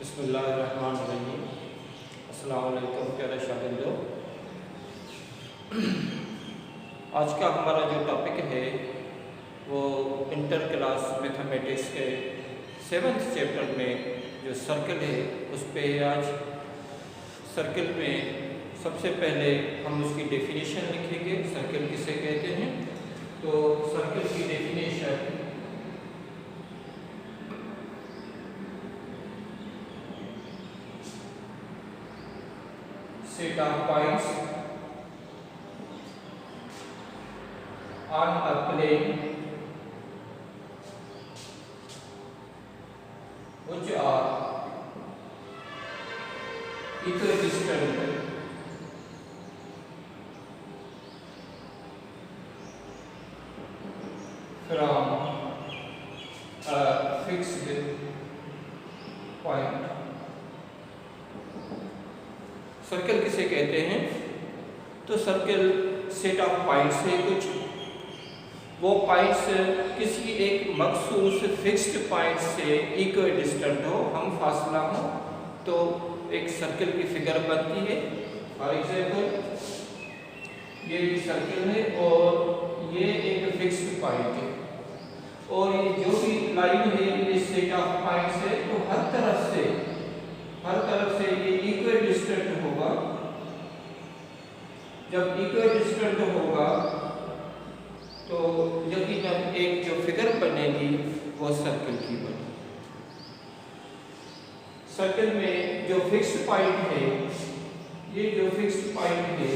बिस्मिल्लाहिर्रहमानिर्रहीम। अस्सलाम वालेकुम प्यारे शागिर्दों। आज का हमारा जो टॉपिक है वो इंटर क्लास मैथमेटिक्स के 7th चैप्टर में जो सर्कल है उस पे आज सर्कल में सबसे पहले हम उसकी डेफिनेशन लिखेंगे। सर्कल किसे कहते हैं? तो सर्कल की definition set of points on a plane which are equidistant from a fixed point। Circle किसे कहते हैं? तो सर्कल सेट ऑफ पॉइंट्स है कुछ, वो पॉइंट्स किसी एक मखसूस फिक्स्ड पॉइंट से इक्विडिस्टेंट हो, हम फासला हो, तो एक सर्कल की फिगर बनती है। फॉर एग्जाम्पल ये सर्कल है और ये एक फिक्स्ड पॉइंट है और ये जो भी लाइन है ये सेट ऑफ पॉइंट्स है, तो हर तरफ से ये इक्विडिस्टेंट होगा। जब इक्विडिस्टेंट होगा तो यकीनन एक जो फिगर बनेगी वो सर्कल की बनेगी। सर्कल में जो फिक्स्ड पॉइंट है, ये जो फिक्स्ड पॉइंट है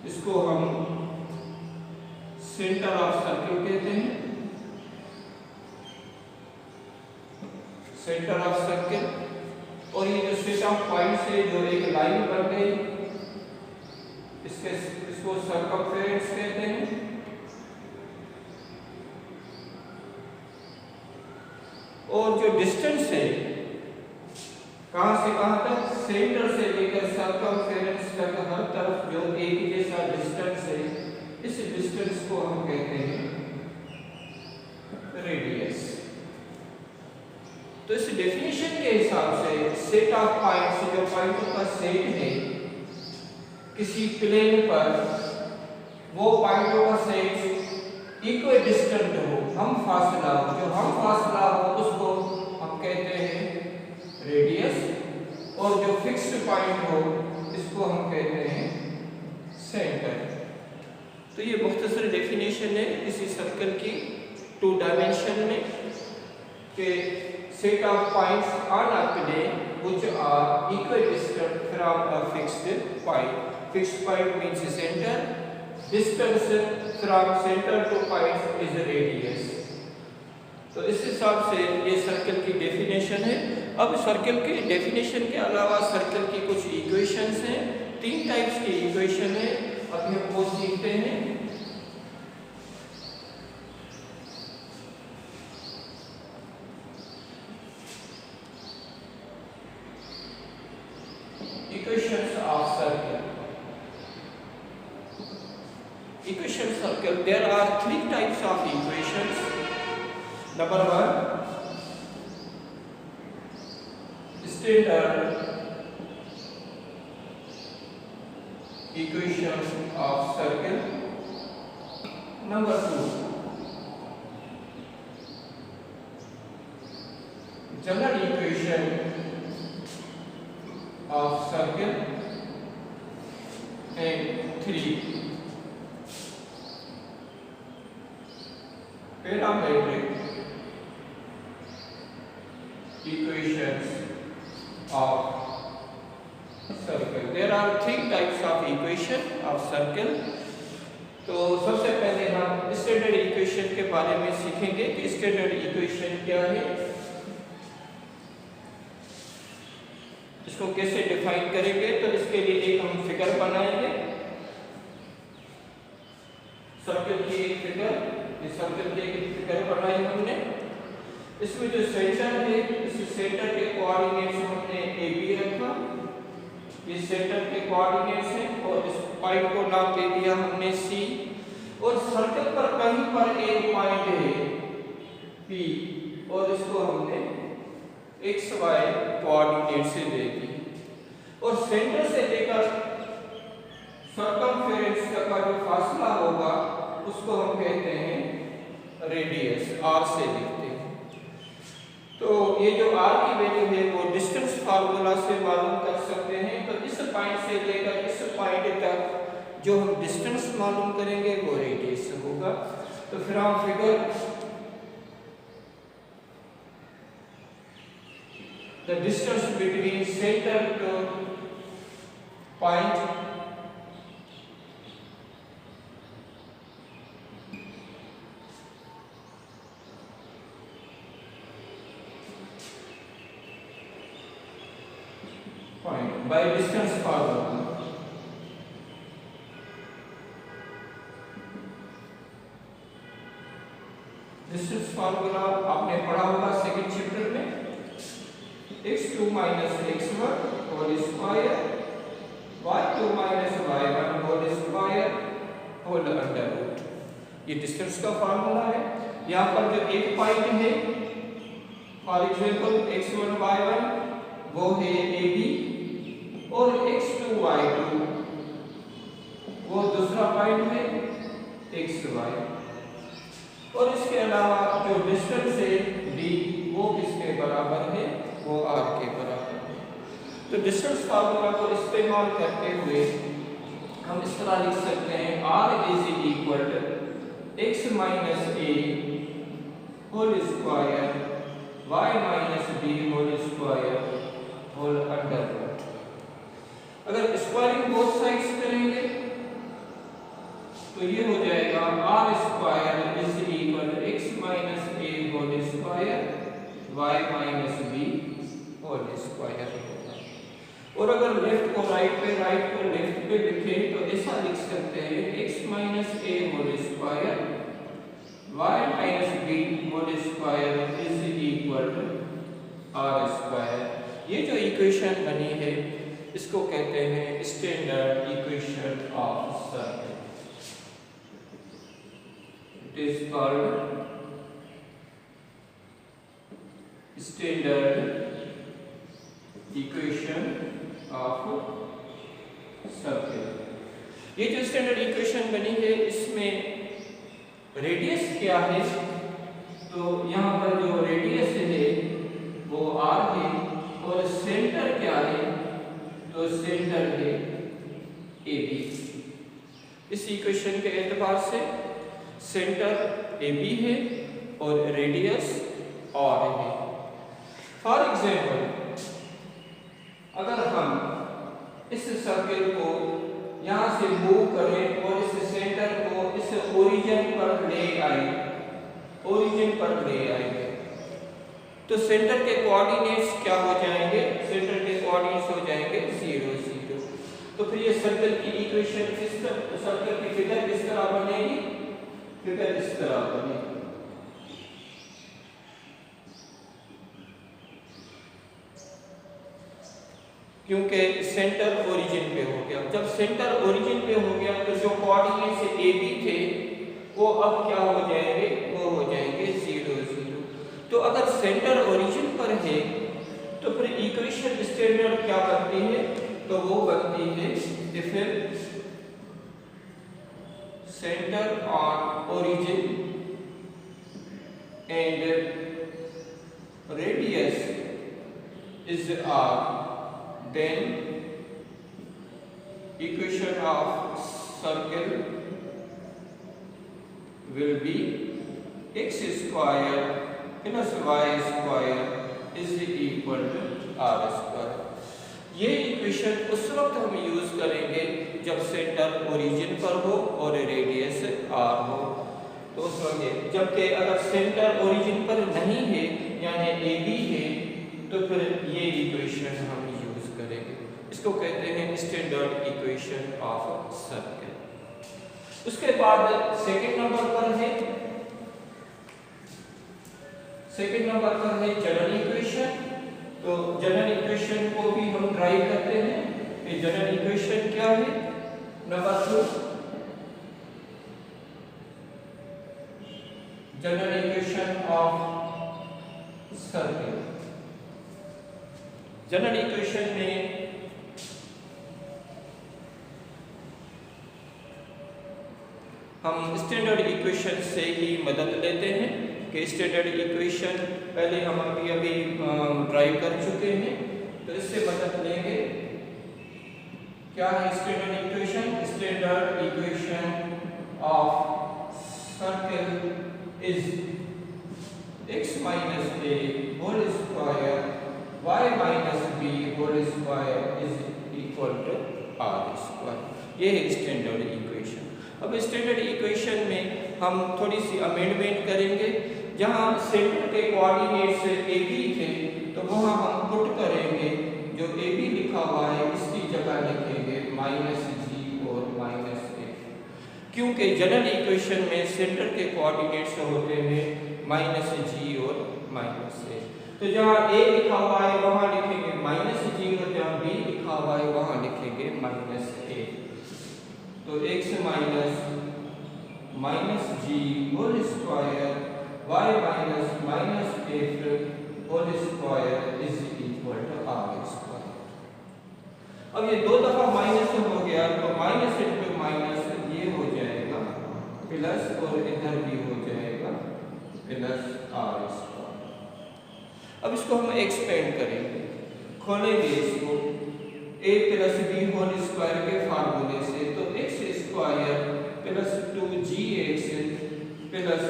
इसको हम सेंटर ऑफ सर्कल कहते हैं। सेंटर ऑफ सर्कल, और ये जो सेट ऑफ पॉइंट से जो एक लाइन बन गई इसको सर्कमफेरेंस कहते हैं। और जो डिस्टेंस है कहां से कहां तक, सेंटर से लेकर सर्कमफेरेंस तक हर तरफ जो एक जैसा डिस्टेंस है, इस डिस्टेंस को हम कहते हैं रेडियस। तो इस डेफिनेशन के हिसाब से सेट ऑफ पॉइंट्स, जो पॉइंटों का सेट है किसी प्लेन पर, वो पॉइंटों का सेट इक्विडिस्टेंट हो, हम फासला हो, जो हम फासला हो उसको हम कहते हैं रेडियस, और जो फिक्स्ड पॉइंट हो इसको हम कहते हैं सेंटर। तो ये मुख्तसर डेफिनेशन है किसी सर्कल की 2 डायमेंशन में कि set of points on a plane which are equidistant from a fixed point. Fixed point means center. Distance from center to point is radius. तो इस हिसाब से ये सर्कल की डेफिनेशन है। अब सर्कल के डेफिनेशन के अलावा सर्कल की कुछ इक्वेशंस हैं, 3 टाइप्स की इक्वेशन है, अभी हम वो सीखते हैं। Equations of circle. Equation circle, there are 3 types of equations. Number 1, standard equation of circle. Number 2, general equation of circle. And 3, parametric equations of circle. There are 3 types of equation of circle. तो सबसे पहले हम standard equation के बारे में सीखेंगे कि standard equation क्या है, इसको कैसे डिफाइन करेंगे। तो इसके लिए एक हम फिगर बनाएंगे, सर्कल की एक फिगर, इस सर्कल की एक फिगर बनाई हमने। इसमें जो सेंटर है, इस सेंटर के कोऑर्डिनेट्स हमने ए बी रखा, ये सेंटर के कोऑर्डिनेट्स हैं, और इस पॉइंट को नाम दे दिया हमने सी। और सर्कल पर कहीं पर एक पॉइंट है P और इसको हमने x y कोऑर्डिनेट से दे दी और सेंटर से लेकर सर्कमफेरेंस तक का जो फासला होगा उसको हम कहते हैं रेडियस, r से लिखते हैं। तो ये जो r की वैल्यू है वो डिस्टेंस फार्मूला से मालूम कर सकते हैं। तो इस पॉइंट से लेकर इस पॉइंट तक जो हम डिस्टेंस मालूम करेंगे वो रेडियस होगा। तो फिर हम figure the distance between center to point by distance formula। Distance formula आपने पढ़ा होगा सेकंड चैप्टर में, x2 minus x1 whole square y2 minus y1 whole square whole under root। ये डिस्टेंस का फार्मूला है। यहाँ पर जो एक पॉइंट है फॉर एग्जांपल x1 y1 वो है AB और x2 y2 वो दूसरा पॉइंट है xy और इसके अलावा जो डिस्टेंस है d वो किसके बराबर है, वो r के बराबर है। तो डिस्टेंस फार्मूला को इस्तेमाल करते हुए हम इस तरह लिख सकते हैं r is equal to x minus a whole square y minus b whole square whole under root. अगर स्क्वायरिंग बोथ साइड्स करेंगे तो ये हो जाएगा r square is equal to x minus a whole square y minus b whole square होगा। और अगर left को राइट पे, राइट को लेफ्ट पे लिखें तो ऐसा लिख सकते हैं x minus a whole square y minus b whole square is equal to r square. ये जो इक्वेशन बनी है इसको कहते हैं standard equation of circle. It is called standard equation of circle. ये जो स्टैंडर्ड इक्वेशन बनी है इसमें रेडियस क्या है, तो यहाँ पर जो रेडियस है वो r है और सेंटर क्या है, तो सेंटर है AB। इस इक्वेशन के एतबार से सेंटर AB है और रेडियस r है। फॉर एग्जाम्पल अगर हम इस सर्कल को यहाँ से मूव करें और इस सेंटर को इस ओरिजिन पर ले आए, ओरिजिन पर ले आएंगे तो सेंटर के कोऑर्डिनेट्स क्या हो जाएंगे, सेंटर के कोऑर्डिनेट्स हो जाएंगे 0 0। तो फिर ये सर्कल की इक्वेशन इस सर्कल की फिगर किस तरह बनेगी, फिगर इस तरह बनेगी। क्योंकि सेंटर ओरिजिन पे हो गया। जब सेंटर ओरिजिन पे हो गया तो जो कोऑर्डिनेट्स AB थे वो अब क्या हो जाएंगे, वो हो जाएंगे 0 0। तो अगर सेंटर ओरिजिन पर है तो फिर इक्वेशन स्टैंडर्ड क्या बनती है, तो वो बनती है if centre on origin and radius is r, then equation of circle will be x square plus y square is equal to r square। ये इक्वेशन उस वक्त हम यूज करेंगे जब सेंटर ओरिजिन पर हो और रेडियस r हो। तो उस वक्त, जबकि अगर सेंटर ओरिजिन पर नहीं है यानी AB है तो फिर ये इक्वेशन हम यूज करेंगे। इसको कहते हैं स्टैंडर्ड इक्वेशन ऑफ सर्कल। उसके बाद सेकंड नंबर पर है, सेकंड नंबर पर है जनरल इक्वेशन। तो जनरल इक्वेशन को भी हम ड्राइव करते हैं। ये जनरल इक्वेशन क्या है, number 2 general equation of circle. General equation में हम स्टैंडर्ड इक्वेशन से ही मदद लेते हैं कि स्टैंडर्ड इक्वेशन पहले हम अभी ड्राइव कर चुके हैं, तो इससे मदद लेंगे। क्या है standard equation? Standard equation of circle is x minus A whole square y minus B whole square is equal to R square. ये है स्टैंडर्ड इक्वेशन। अब स्टैंडर्ड इक्वेशन में हम थोड़ी सी अमेंडमेंट करेंगे। जहाँ सेंटर के कोऑर्डिनेट्स ए बी थे तो वहाँ हम पुट करेंगे जो ए बी लिखा हुआ है इसकी जगह लिखेंगे माइनस जी और माइनस ए, क्योंकि जनरल इक्वेशन में सेंटर के कोऑर्डिनेट्स होते हैं माइनस जी और माइनस ए। तो जहाँ ए लिखा हुआ है वहाँ लिखेंगे माइनस जी और जहाँ बी लिखा हुआ है वहाँ लिखेंगे माइनस ए। तो x minus G whole square y minus F whole square is equal to R square. अब ये दो दफा माइनस हो गया तो माइनस इंटू माइनस ये हो जाएगा प्लस और इधर भी हो जाएगा प्लस आर स्क्वायर। अब इसको हम एक्सपेंड करेंगे, खोलेंगे इसको a plus B whole square के फार्मूले से। तो x square plus 2gx plus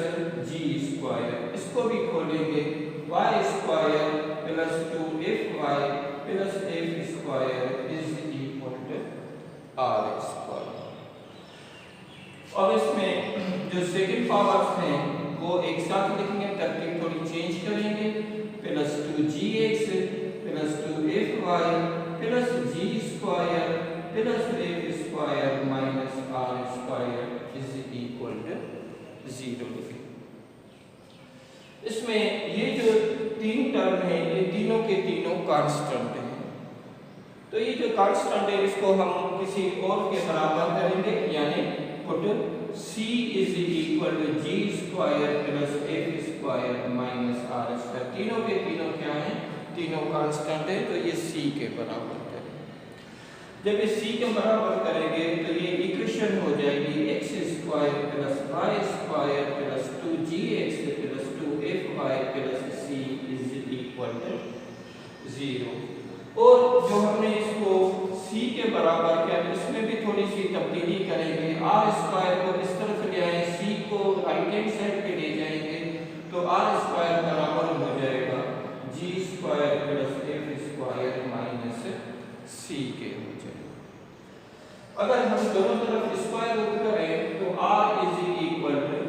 g square, इसको भी खोलेंगे y square plus 2fy plus f square is equal to r square. अब इसमें जो सेकंड पावर्स हैं वो एक साथ लिखेंगे, तरतीब थोड़ी चेंज करेंगे। Plus 2gx plus 2fy plus G square plus F square minus R square is equal to 0 लिखें। इसमें ये जो तीन टर्म है ये तीनों के तीनों कांस्टेंट हैं। तो ये जो कांस्टेंट है इसको हम किसी और के बराबर करेंगे, यानी put c is equal to ji square plus F square minus R square. तीनों के तीनों क्या हैं? तीनों कांस्टेंट है, तो ये c के बराबर करेंगे। जब ये c के बराबर करेंगे तो ये इक्वेशन हो जाएगी x square plus y square plus 2gx plus 2fy plus c is equal to 0। और जो हमने इसको c के बराबर किया इसमें भी थोड़ी सी तब्दीली करेंगे। r स्क्वायर को इस तरफ ले आए, c को राइट हैंड साइड पे ले जाएंगे तो r स्क्वायर बराबर हो जाएगा g square plus F square minus c के हो जाएगा। अगर हम दोनों तरफ स्क्वायर रूट करें तो r is equal to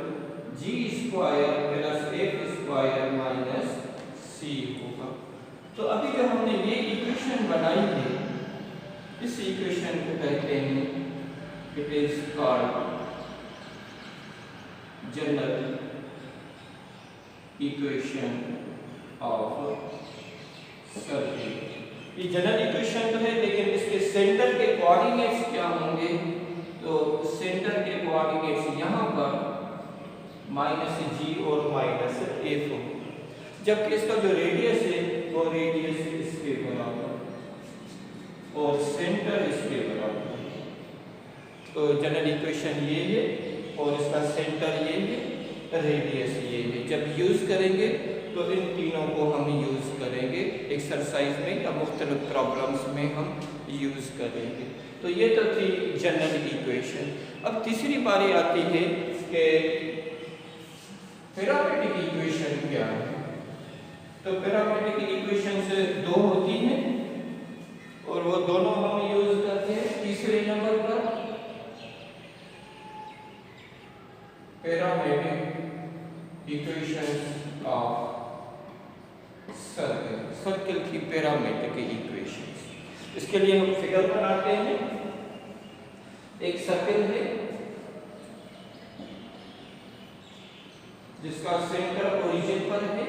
ji square plus F square minus c होगा। तो अभी जो हमने ये इक्वेशन बनाई है इस इक्वेशन को कहते हैं it is called general equation of circle. ये जनरल इक्वेशन तो है, लेकिन इसके सेंटर के कोऑर्डिनेट्स क्या होंगे? तो सेंटर के कोऑर्डिनेट्स यहाँ पर माइनस जी और माइनस एफ हो, जबकि इसका जो रेडियस है वो रेडियस इसके बराबर और सेंटर इसके बराबर। तो जनरल इक्वेशन ये है और इसका सेंटर ये है, रेडियस ये है। जब यूज करेंगे तो इन तीनों को हम यूज करेंगे एक्सरसाइज में या मुख्तलिफ प्रॉब्लम्स में हम यूज करेंगे। तो ये तो थी जनरल इक्वेशन। अब तीसरी बारी आती है कि पैरामेट्रिक इक्वेशन क्या है। तो पैरामेट्रिक इक्वेशंस दो होती हैं और वो दोनों हम यूज करते हैं। तीसरे नंबर पर parametric equations of circle, circle की पैरामेट्रिक इक्वेशंस। इसके लिए हम फिगर बनाते हैं। एक सर्कल है जिसका सेंटर ओरिजिन पर है।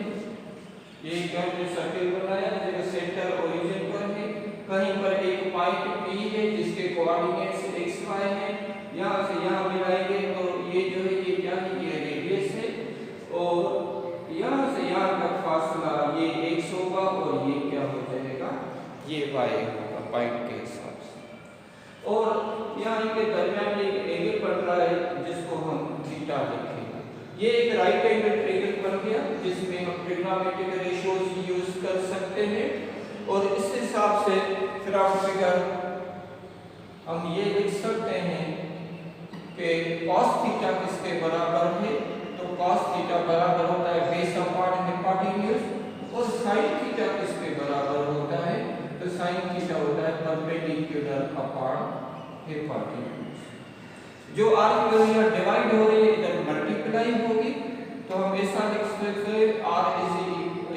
ये हमने सर्कल बनाया जिसका सेंटर ओरिजिन पर है। कहीं पर एक पॉइंट P है जिसके कोऑर्डिनेट्स x y है। यहाँ से यहाँ मिलाएंगे तो ये जो है ये क्या है, ये रेडियस है और वाई होगा पॉइंट के हिसाब से। और यहाँ इनके दरमियान एक एंगल बन रहा है जिसको हम थीटा लिखेंगे। ये एक राइट एंगल ट्रायंगल बन गया जिसमें हम ट्रिग्नोमेट्रिक रेशियोज यूज कर सकते हैं। और इस हिसाब से फिर आप फिगर हम ये लिख सकते हैं कि cos थीटा किसके बराबर है, तो cos थीटा बराबर होता है बेस अपॉन हाइपोटेन्यूज। और sin थीटा किसके बराबर होता है, तो sin थीटा होता है परपेंडिकुलर अपॉन हाइपोटेन्यूज। जो आर यहाँ डिवाइड हो रही है इधर मल्टीप्लाई होगी, तो हम ऐसा लिख सकते हैं r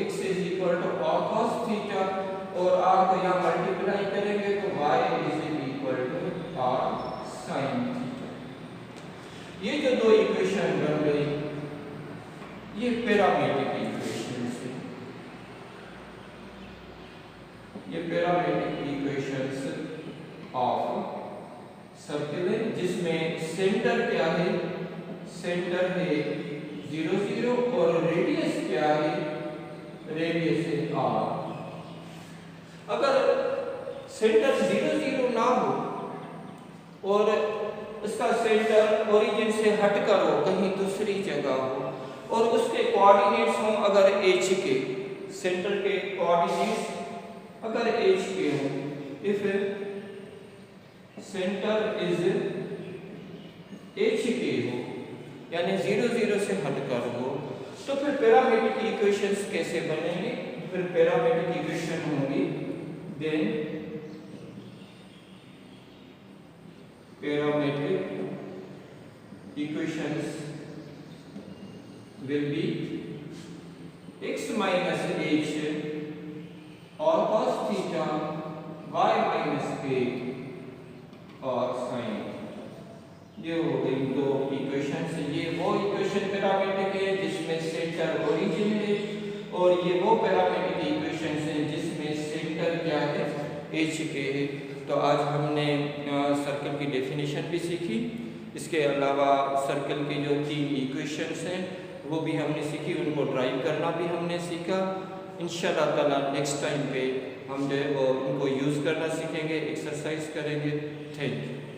x is equal to r cos theta, और r को यहाँ मल्टीप्लाई करेंगे तो y is equal to r sin theta. ये जो दो इक्वेशन बन गई ये पैरामीट्रिक इक्वेशन है। ये पैरामीट्रिक इक्वेशंस ऑफ सर्किल है जिसमें सेंटर क्या है, सेंटर है 0 0 और रेडियस क्या है, रेडियस है r। अगर सेंटर 0 0 ना हो और उसका सेंटर ओरिजिन से हटकर हो, कहीं दूसरी जगह हो, और उसके कोऑर्डिनेट्स हों अगर h के, सेंटर के कोऑर्डिनेट्स अगर h के हों, इफ सेंटर इज h के हो यानी 0 0 से हटकर हो, तो फिर पैरामीट्रिक इक्वेशंस कैसे बनेंगे, फिर पैरामीट्रिक इक्वेशन होंगी then parametric equations will be x minus h or cos theta, y minus k और sin। ये हो गई दो इक्वेशंस। ये वो इक्वेशन पैरामीट्रिक है जिसमें सेंटर ओरिजिन है, और ये वो पैरामीट्रिक इक्वेशंस है जिसमें सेंटर क्या है, h के है। तो आज हमने सर्कल की डेफिनेशन भी सीखी, इसके अलावा सर्कल की जो 3 इक्वेशंस हैं वो भी हमने सीखी, उनको ड्राइव करना भी हमने सीखा। इंशाल्लाह ताला नेक्स्ट टाइम पे हम जो है वो उनको यूज़ करना सीखेंगे, एक्सरसाइज करेंगे। Thank you.